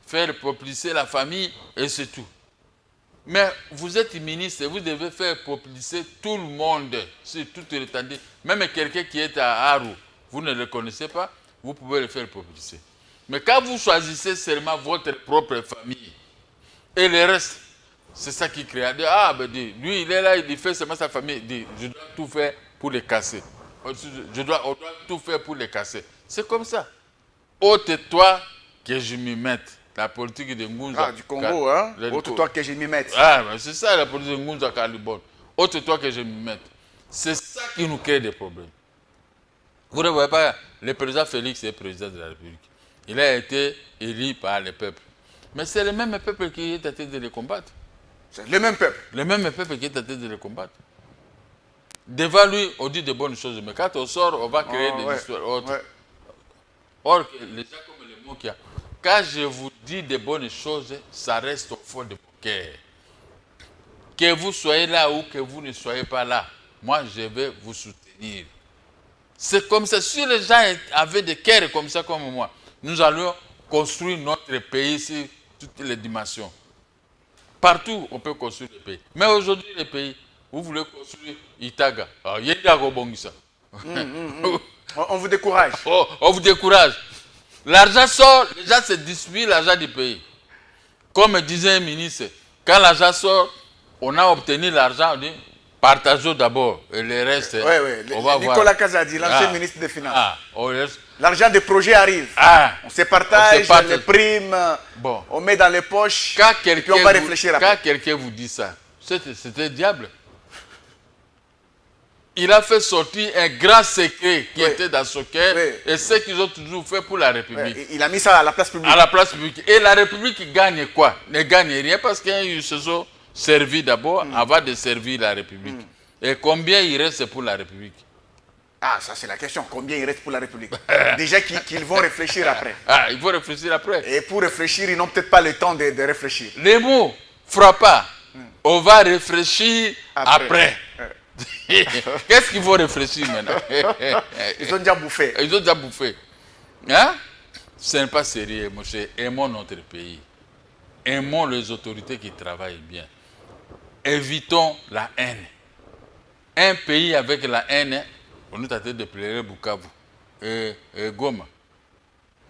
B: faire propulser la famille, et c'est tout. Mais vous êtes ministre, vous devez faire propulser tout le monde, sur toute l'étendue. Même quelqu'un qui est à Aru, vous ne le connaissez pas, vous pouvez le faire propulser. Mais quand vous choisissez seulement votre propre famille, et le reste, c'est ça qui crée. Ah, ben, lui, il est là, il fait seulement sa famille. Il dit, je dois tout faire pour les casser. On doit tout faire pour les casser. C'est comme ça. Ôte-toi que je m'y mette. La politique de Ngunza.
A: Ah, du Congo, hein? Ôte-toi que je m'y mette.
B: Ah, ben, c'est ça la politique de Ngunza Kalibon. Ôte-toi que je m'y mette. C'est ça qui nous crée des problèmes. Vous ne voyez pas, le président Félix est président de la République. Il a été élu par le peuple. Mais c'est le même peuple qui est en train de les combattre.
A: C'est le même peuple.
B: Le même peuple qui est en train de les combattre. Devant lui, on dit de bonnes choses, mais quand on sort, on va créer des histoires autres. Or, les gens comme les mots qu'il y a, quand je vous dis de bonnes choses, ça reste au fond de mon cœur. Que vous soyez là ou que vous ne soyez pas là, moi, je vais vous soutenir. C'est comme ça. Si les gens avaient des cœurs comme ça, comme moi, nous allons construire notre pays sur toutes les dimensions. Partout, on peut construire le pays. Mais aujourd'hui, le pays, vous voulez construire Itaga. On
A: vous décourage.
B: On vous décourage. L'argent sort, les gens se disputent l'argent du pays. Comme disait un ministre, quand l'argent sort, on a obtenu l'argent, on dit partageons d'abord. Et le reste, on va voir.
A: Nicolas Kazadi, l'ancien ministre des Finances.
B: L'argent
A: des projets arrive. On se partage les primes, on met dans les poches, et puis on va réfléchir après.
B: Quand quelqu'un vous dit ça, c'était diable. il a fait sortir un grand secret qui
A: Oui.
B: était dans son cœur
A: Oui.
B: et ce qu'ils ont toujours fait pour la République.
A: Ouais, il a mis ça à la place publique.
B: À la place publique. Et la République gagne quoi? Ne gagne rien parce qu'ils se sont servis d'abord avant de servir la République. Et combien il reste pour la République?
A: Ah, ça c'est la question. Combien il reste pour la République? Déjà qu'ils vont réfléchir après.
B: Ah, il faut réfléchir après.
A: Et pour réfléchir, ils n'ont peut-être pas le temps de réfléchir.
B: Les mots frappants. On va réfléchir après. Qu'est-ce qu'il faut réfléchir maintenant?
A: Ils ont déjà bouffé.
B: Ils ont déjà bouffé. Hein? Ce n'est pas sérieux, monsieur. Aimons notre pays. Aimons les autorités qui travaillent bien. Évitons la haine. Un pays avec la haine, on nous a dit de pleurer Bukavu et Goma.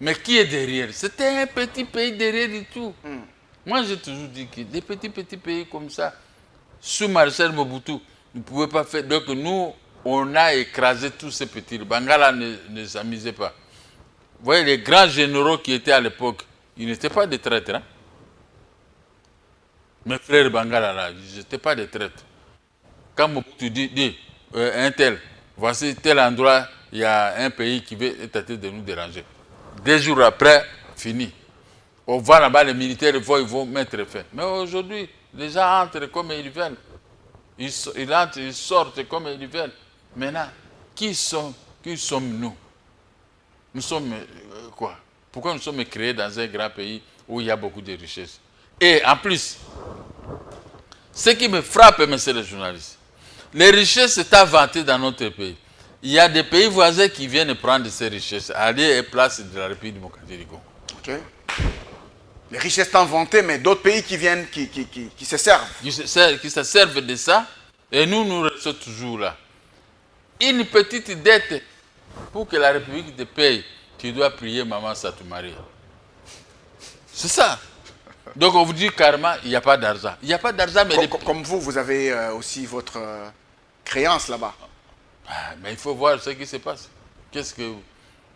B: Mais qui est derrière? C'était un petit pays derrière du tout. Moi, j'ai toujours dit que des petits pays comme ça, sous Marcel Mobutu, ne pouvaient pas faire. Donc nous, on a écrasé tous ces petits. Le Bangala ne s'amusait pas. Vous voyez, les grands généraux qui étaient à l'époque, ils n'étaient pas des traîtres. Hein? Mes frères Bangala, là, ils n'étaient pas des traîtres. Quand Mobutu dit un tel, voici tel endroit, il y a un pays qui veut tenter de nous déranger. 2 jours après, fini. On va là-bas, les militaires, ils vont mettre fin. Mais aujourd'hui, les gens entrent comme ils veulent. Ils entrent, ils sortent comme ils veulent. Maintenant, qui sommes-nous? Nous sommes quoi? Pourquoi nous sommes créés dans un grand pays où il y a beaucoup de richesses? Et en plus, ce qui me frappe, messieurs les journalistes, les richesses sont inventées dans notre pays. Il y a des pays voisins qui viennent prendre ces richesses, aller et place de la République démocratique du Congo.
A: Ok. Les richesses sont inventées, mais d'autres pays qui viennent, qui se servent.
B: Qui se servent de ça, et nous restons toujours là. Une petite dette pour que la République te paye, tu dois prier Maman Satoumari. C'est ça. Donc on vous dit carrément, il n'y a pas d'argent. Il n'y a pas d'argent, mais...
A: Comme vous avez aussi votre créance là-bas.
B: Ah, mais il faut voir ce qui se passe. Qu'est-ce que...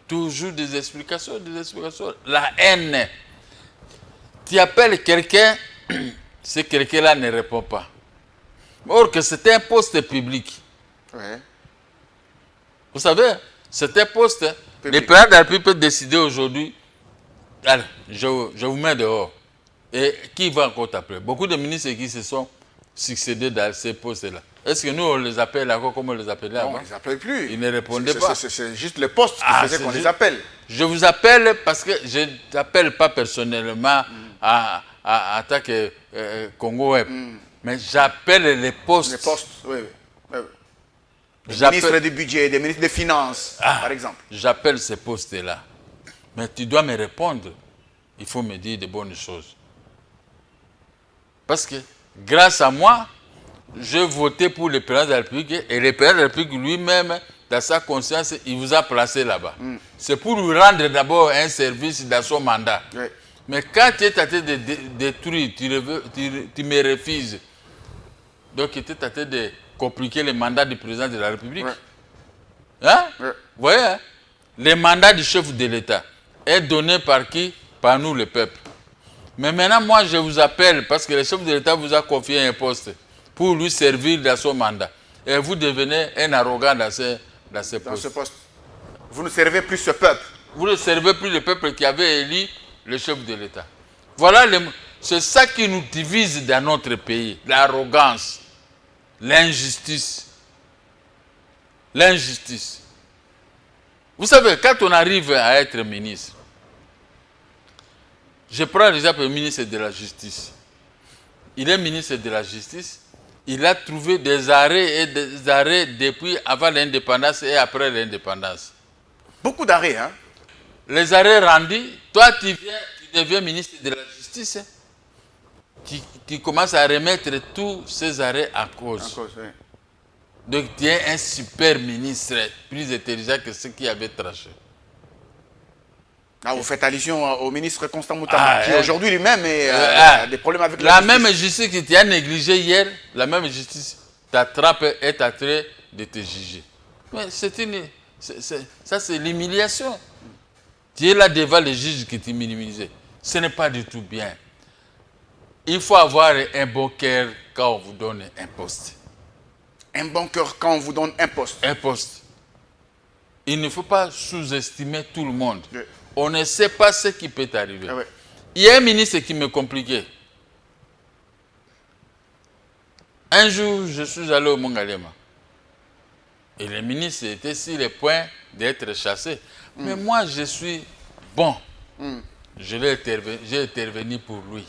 B: Toujours des explications. La haine. Tu appelles quelqu'un, ce quelqu'un-là ne répond pas. Or que c'est un poste public.
A: Ouais.
B: Vous savez, c'est un poste. Les présidents de la République peuvent décider aujourd'hui, allez, je vous mets dehors. Et qui va encore t'appeler? Beaucoup de ministres qui se sont succédés dans ces postes-là. Est-ce que nous, on les appelle encore comme on les appelait avant?
A: Non, on ne les appelle plus.
B: Ils ne répondaient pas.
A: C'est juste le poste qui faisait qu'on les appelle.
B: Je vous appelle parce que je n'appelle pas personnellement à tant que Congo Web. Mais j'appelle les postes.
A: Les postes, oui. Des
B: J'appelle-
A: ministres du budget, des ministres des finances, par exemple.
B: J'appelle ces postes-là. Mais tu dois me répondre. Il faut me dire de bonnes choses. Parce que grâce à moi, je votais pour le président de la République et le président de la République lui-même, dans sa conscience, il vous a placé là-bas. C'est pour lui rendre d'abord un service dans son mandat.
A: Oui.
B: Mais quand tu es tenté de détruire, tu me refuses. Donc tu es tenté de compliquer le mandat du président de la République.
A: Ouais.
B: Hein?
A: Ouais.
B: Vous voyez, hein? Le mandat du chef de l'État est donné par qui? Par nous, le peuple. Mais maintenant, moi, je vous appelle parce que le chef de l'État vous a confié un poste pour lui servir dans son mandat. Et vous devenez un arrogant dans ce poste.
A: Vous ne servez plus ce peuple.
B: Vous ne servez plus le peuple qui avait élu le chef de l'État. Voilà, c'est ça qui nous divise dans notre pays. L'arrogance, l'injustice. L'injustice. Vous savez, quand on arrive à être ministre, je prends l'exemple du ministre de la Justice. Il est ministre de la Justice. Il a trouvé des arrêts depuis avant l'indépendance et après l'indépendance.
A: Beaucoup d'arrêts, hein?
B: Les arrêts rendus, toi tu deviens ministre de la Justice. Hein? Tu commences à remettre tous ces arrêts en cause.
A: Oui.
B: Donc tu es un super ministre, plus intelligent que ceux qui avaient tranché.
A: Ah, vous faites allusion au ministre Constant Moutama, qui aujourd'hui lui-même a des problèmes avec
B: la
A: justice.
B: même justice que tu as négligée hier, la même justice t'attrape et est en train de te juger. Mais ça c'est l'humiliation. Tu es là devant les juges qui t'ont minimisé. Ce n'est pas du tout bien. Il faut avoir un bon cœur quand on vous donne un poste.
A: Un bon cœur quand on vous donne un poste.
B: Un poste. Il ne faut pas sous-estimer tout le monde.
A: Oui.
B: On ne sait pas ce qui peut arriver.
A: Ah oui.
B: Il y a un ministre qui me compliquait. Un jour, je suis allé au Mongalema. Et le ministre était sur le point d'être chassé. Mais moi, je suis bon. J'ai intervenu pour lui.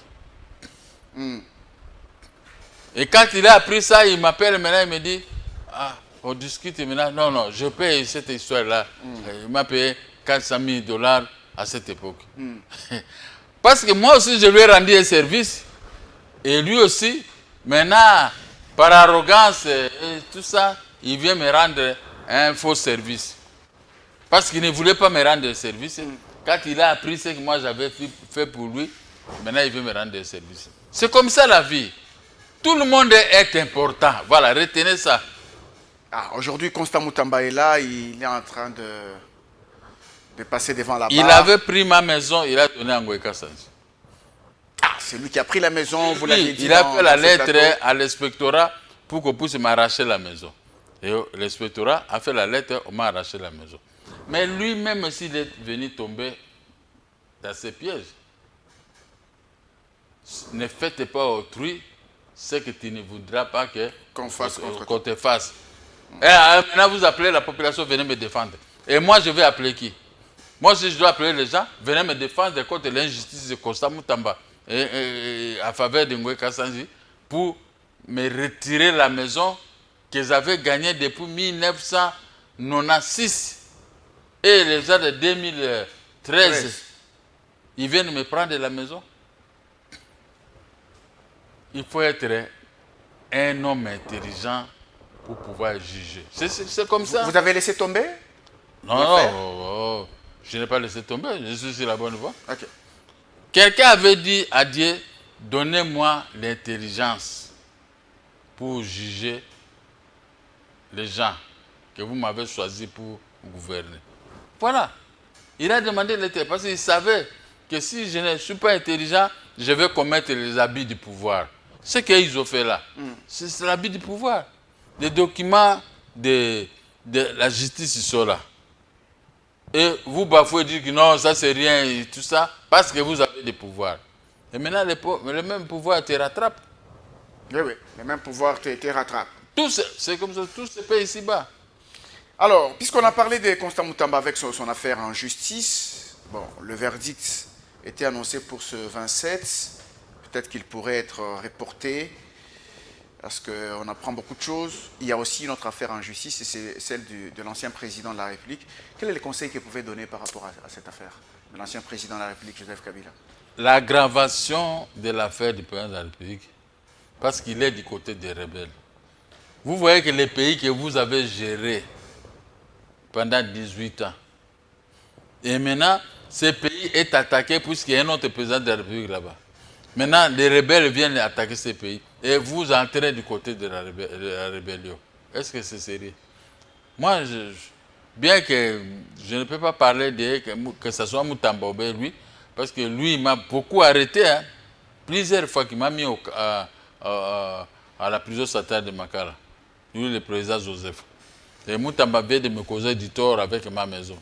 B: Et quand il a appris ça, il m'appelle maintenant, il me dit, ah, on discute maintenant. Non, non, je paye cette histoire-là. Il m'a payé 400 000 dollars à cette époque. Parce que moi aussi, je lui ai rendu un service. Et lui aussi, maintenant, par arrogance et tout ça, il vient me rendre un faux service. Parce qu'il ne voulait pas me rendre un service. Quand il a appris ce que moi j'avais fait pour lui, maintenant il veut me rendre un service. C'est comme ça la vie. Tout le monde est important. Voilà, retenez ça.
A: Ah, aujourd'hui, Constant Moutamba est là, il est en train de passer devant la barre.
B: Il avait pris ma maison, il a donné à Ngoï Kassanji.
A: Ah, c'est lui qui a pris la maison, vous l'avez dit.
B: Il a fait la lettre à l'inspectorat pour qu'on puisse m'arracher la maison. Et l'inspectorat a fait la lettre, on m'a arraché la maison. Mais lui-même, s'il est venu tomber dans ses pièges, ne faites pas autrui ce que tu ne voudras pas qu'on te fasse. Et maintenant, vous appelez la population, venez me défendre. Et moi, je vais appeler qui? Moi, si je dois appeler les gens, venez me défendre contre l'injustice de Constant Moutamba et à faveur de Ngoï Kassanji pour me retirer la maison qu'ils avaient gagnée depuis 1996. Et les gens de 2013, ils viennent me prendre la maison. Il faut être un homme intelligent pour pouvoir juger. C'est comme ça.
A: Vous avez laissé tomber?
B: Non, je n'ai pas laissé tomber. Je suis sur la bonne voie.
A: Okay.
B: Quelqu'un avait dit à Dieu, donnez-moi l'intelligence pour juger les gens que vous m'avez choisis pour gouverner. Voilà. Il a demandé l'intelligence parce qu'il savait que si je ne suis pas intelligent, je vais commettre les abus du pouvoir. Ce qu'ils ont fait là, c'est l'abus du pouvoir. Les documents de la justice sont là. Et vous bafouez dire que non, ça c'est rien et tout ça, parce que vous avez des pouvoirs. Et maintenant, le même pouvoir te rattrape.
A: Oui, oui, le même pouvoir te rattrape.
B: C'est comme ça, tout se fait ici-bas.
A: Alors, puisqu'on a parlé de Constant Moutamba avec son affaire en justice, bon, le verdict était annoncé pour ce 27. Peut-être qu'il pourrait être reporté, parce qu'on apprend beaucoup de choses. Il y a aussi une autre affaire en justice, et c'est celle de l'ancien président de la République. Quel est le conseil que vous pouvez donner par rapport à cette affaire de l'ancien président de la République, Joseph Kabila?
B: L'aggravation de l'affaire du président de la République, parce qu'il est du côté des rebelles. Vous voyez que les pays que vous avez gérés pendant 18 ans, et maintenant, ce pays est attaqué puisqu'il y a un autre président de la République là-bas. Maintenant, les rebelles viennent attaquer ces pays et vous entrez du côté de la rébellion. Est-ce que c'est sérieux? Moi, bien que je ne peux pas parler que ce soit Moutamba ou lui, parce que lui, il m'a beaucoup arrêté. Hein, plusieurs fois qu'il m'a mis à la prison statale de Makala. Lui, le président Joseph. Et Moutamba vient de me causer du tort avec ma maison.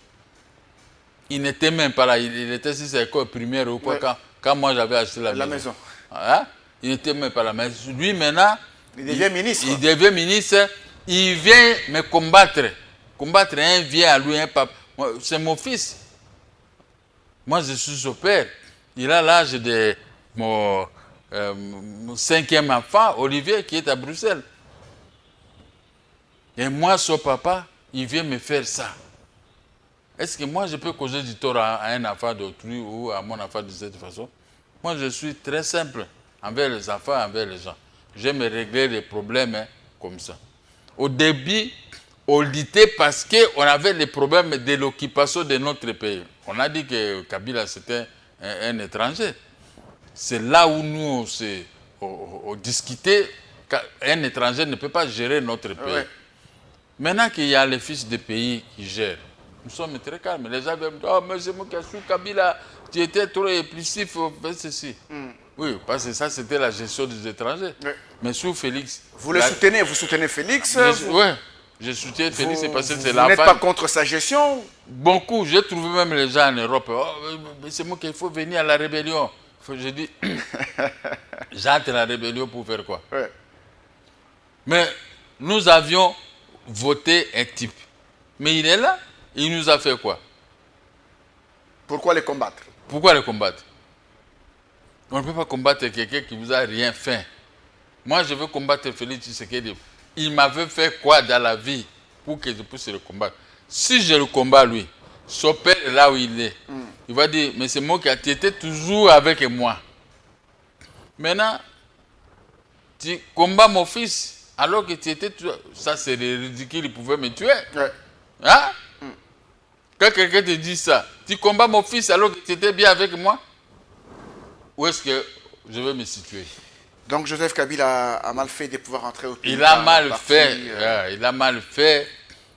B: Il n'était même pas là. Il était sur ses écoles primaires ou quoi, quand moi j'avais acheté la maison. Hein? Il n'était même pas là. Mais lui, maintenant,
A: il devient ministre.
B: Il devient ministre. Il vient me combattre. Combattre un vieux à lui, un papa. C'est mon fils. Moi, je suis son père. Il a l'âge de mon 5e enfant, Olivier, qui est à Bruxelles. Et moi, son papa, il vient me faire ça. Est-ce que moi, je peux causer du tort à un enfant d'autrui ou à mon enfant de cette façon? Moi, je suis très simple envers les enfants, envers les gens. J'aime régler les problèmes comme ça. Au début, on luttait parce qu'on avait les problèmes de l'occupation de notre pays. On a dit que Kabila, c'était un étranger. C'est là où nous, on discutait qu'un étranger ne peut pas gérer notre pays. Ouais. Maintenant qu'il y a les fils de pays qui gèrent, nous sommes très calmes. Les gens veulent me dire, oh, mais c'est moi qui ai su Kabila, tu étais trop impulsif, fais ceci. Oui, parce que ça, c'était la gestion des étrangers.
A: Oui.
B: Mais sous Félix...
A: Vous le soutenez, vous soutenez Félix?
B: Oui, je soutiens Félix, c'est parce que c'est
A: vous n'êtes
B: l'enfant.
A: pas contre sa gestion?
B: Beaucoup, j'ai trouvé même les gens en Europe. Oh, c'est moi qu'il faut venir à la rébellion. Je dis, j'entre à la rébellion pour faire quoi?
A: Ouais.
B: Mais nous avions voté un type. Mais il est là, il nous a fait quoi?
A: Pourquoi les combattre?
B: Pourquoi le combattre? On ne peut pas combattre quelqu'un qui vous a rien fait. Moi, je veux combattre Félix Tshisekedi. Il m'avait fait quoi dans la vie pour que je puisse le combattre? Si je le combats, lui, son père est là où il est. Il va dire, mais c'est moi qui étais toujours avec moi. Maintenant, tu combats mon fils, alors que tu étais toujours... Ça, c'est ridicule, il pouvait me tuer.
A: Ouais.
B: Hein? Quand quelqu'un te dit ça, tu combats mon fils alors que tu étais bien avec moi? Où est-ce que je vais me situer?
A: Donc Joseph Kabila a mal fait de pouvoir entrer au pays.
B: Il a mal fait. Il a mal fait.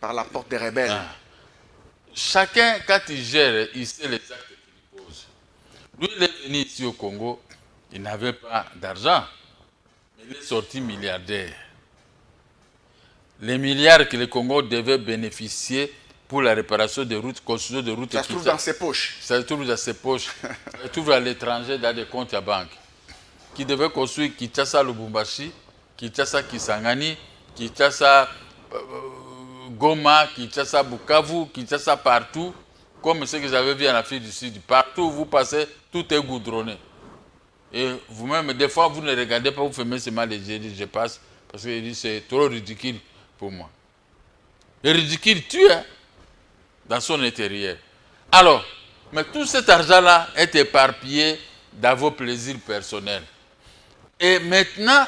A: Par la porte des rebelles.
B: Chacun, quand il gère, il sait les actes qu'il pose. Lui, il est venu ici au Congo, il n'avait pas d'argent. Mais il est sorti milliardaire. Les milliards que le Congo devait bénéficier pour la réparation des routes, construction de routes.
A: Ça se trouve dans ses poches.
B: Ça se trouve dans ses poches. Ça se trouve à l'étranger dans des comptes à banque. Qui devait construire Kinshasa Lubumbashi, Kinshasa Kisangani, Kinshasa Goma, Kinshasa Bukavu, Kinshasa partout, comme ce que j'avais vu en Afrique du Sud. Partout où vous passez, tout est goudronné. Et vous-même, des fois, vous ne regardez pas, vous fermez seulement les yeux, je passe, parce que c'est trop ridicule pour moi. Le ridicule tue, hein, dans son intérieur. Alors, mais tout cet argent-là est éparpillé dans vos plaisirs personnels. Et maintenant,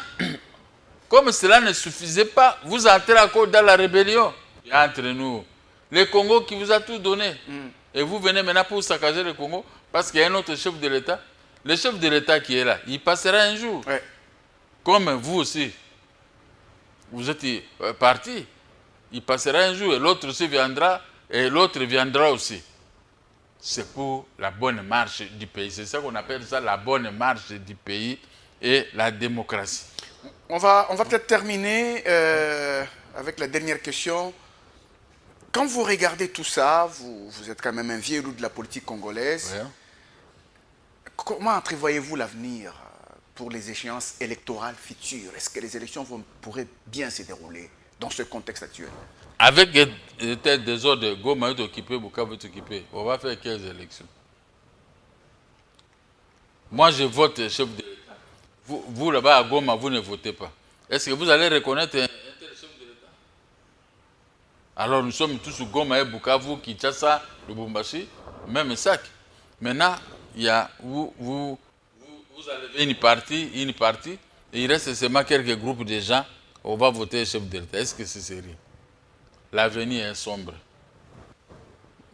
B: comme cela ne suffisait pas, vous entrez encore dans la rébellion. Et entre nous, le Congo qui vous a tout donné. Et vous venez maintenant pour saccager le Congo parce qu'il y a un autre chef de l'État. Le chef de l'État qui est là, il passera un jour.
A: Ouais.
B: Comme vous aussi. Vous êtes parti. Il passera un jour et l'autre aussi viendra et l'autre viendra aussi. C'est pour la bonne marche du pays. C'est ça qu'on appelle ça la bonne marche du pays et la démocratie.
A: On va peut-être terminer avec la dernière question. Quand vous regardez tout ça, vous êtes quand même un vieux loup de la politique congolaise.
B: Ouais.
A: Comment entrevoyez-vous l'avenir pour les échéances électorales futures? Est-ce que les élections pourraient bien se dérouler dans ce contexte actuel?
B: Avec des désordres, Goma est occupé, Bukavu est occupé. On va faire 15 élections. Moi, je vote chef de l'État. Vous là-bas à Goma, vous ne votez pas. Est-ce que vous allez reconnaître un tel chef de l'État? Alors nous sommes tous Goma et Bukavu, Kinshasa, Lubumbashi, même sac. Maintenant, il y a, vous avez une partie, et il reste seulement quelques groupes de gens, on va voter chef de l'État. Est-ce que c'est sérieux? L'avenir est sombre.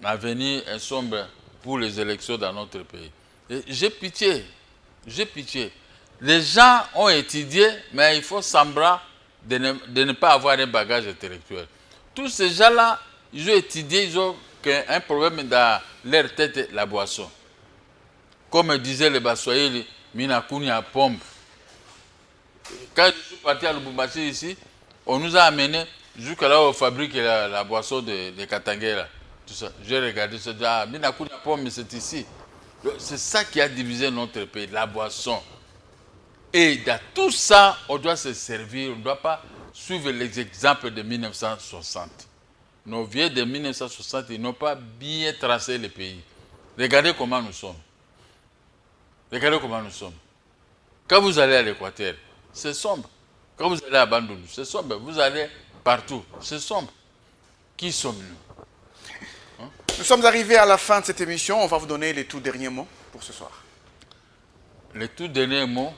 B: L'avenir est sombre pour les élections dans notre pays. J'ai pitié. J'ai pitié. Les gens ont étudié, mais il faut semblant de ne pas avoir un bagage intellectuel. Tous ces gens-là, ils ont étudié, ils ont un problème dans leur tête, la boisson. Comme disait le Baswahili, Minakuni à pompe. Quand je suis parti à Lubumbashi ici, on nous a amenés jusqu'à là où on fabrique la boisson de Katangera. Tout ça. J'ai regardé ça, ah, Minakuni à pompe, mais c'est ici. C'est ça qui a divisé notre pays, la boisson. Et dans tout ça, on doit se servir, on ne doit pas suivre les exemples de 1960. Nos vieux de 1960, ils n'ont pas bien tracé le pays. Regardez comment nous sommes. Regardez comment nous sommes. Quand vous allez à l'Équateur, c'est sombre. Quand vous allez à Bandundu, c'est sombre. Vous allez partout, c'est sombre. Qui sommes-nous?
A: Nous sommes arrivés à la fin de cette émission. On va vous donner les tout derniers mots pour ce soir.
B: Les tout derniers mots,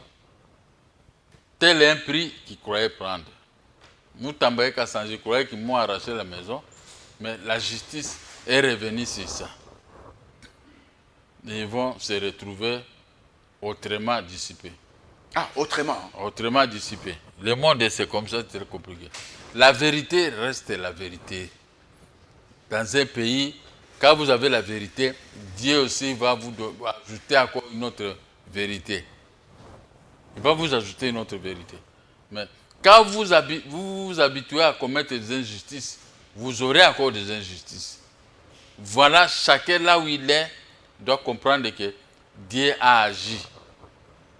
B: tel est un prix qu'ils croyaient prendre. Moutambaye Kassanji croyait qu'ils m'ont arraché la maison, mais la justice est revenue sur ça. Ils vont se retrouver autrement dissipés.
A: Ah, autrement.
B: Autrement dissipés. Le monde, c'est comme ça, c'est très compliqué. La vérité reste la vérité. Dans un pays, quand vous avez la vérité, Dieu aussi va vous ajouter encore une autre vérité. il va vous ajouter une autre vérité. Mais quand vous vous habituez à commettre des injustices, vous aurez encore des injustices. Voilà, chacun là où il est doit comprendre que Dieu a agi.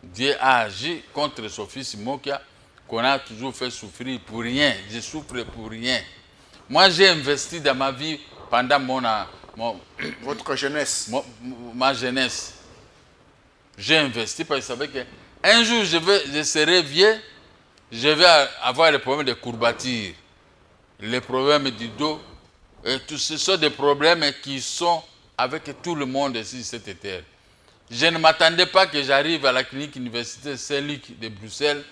B: Dieu a agi contre son fils Mokia, qu'on a toujours fait souffrir pour rien. Je souffre pour rien. Moi, j'ai investi dans ma vie pendant
A: votre jeunesse.
B: Ma jeunesse. J'ai investi parce que je savais qu'un jour, je serai vieux, je vais avoir les problèmes de courbature, les problèmes du dos. Et tout ce sont des problèmes qui sont avec tout le monde sur cette terre. Je ne m'attendais pas que j'arrive à la clinique universitaire Saint-Luc de Bruxelles.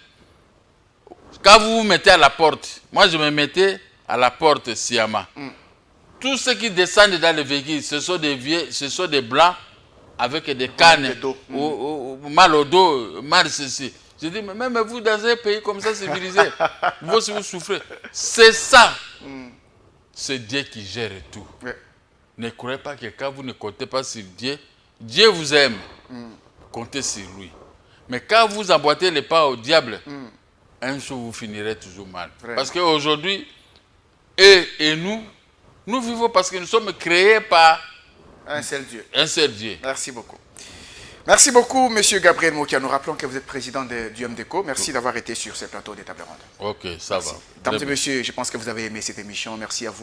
B: Quand vous vous mettez à la porte, moi je me mettais à la porte sciemment. Tous ceux qui descendent dans le véhicule, ce sont des vieux, ce sont des blancs avec des cannes, mal au dos, mal ceci. Je dis, mais même vous dans un pays comme ça civilisé, vous aussi vous souffrez. C'est ça. C'est Dieu qui gère tout.
A: Ouais.
B: Ne croyez pas que quand vous ne comptez pas sur Dieu, Dieu vous aime. Comptez sur lui. Mais quand vous emboîtez les pas au diable, un jour vous finirez toujours mal.
A: Vraiment.
B: Parce qu'aujourd'hui, eux et nous vivons parce que nous sommes créés par
A: un seul Dieu.
B: Un seul Dieu.
A: Merci beaucoup. Merci beaucoup, Monsieur Gabriel Mokia. Nous rappelons que vous êtes président du MDECO. Merci d'avoir été sur ce plateau des tables rondes.
B: Ok, ça va.
A: Mesdames et messieurs, je pense que vous avez aimé cette émission. Merci à vous.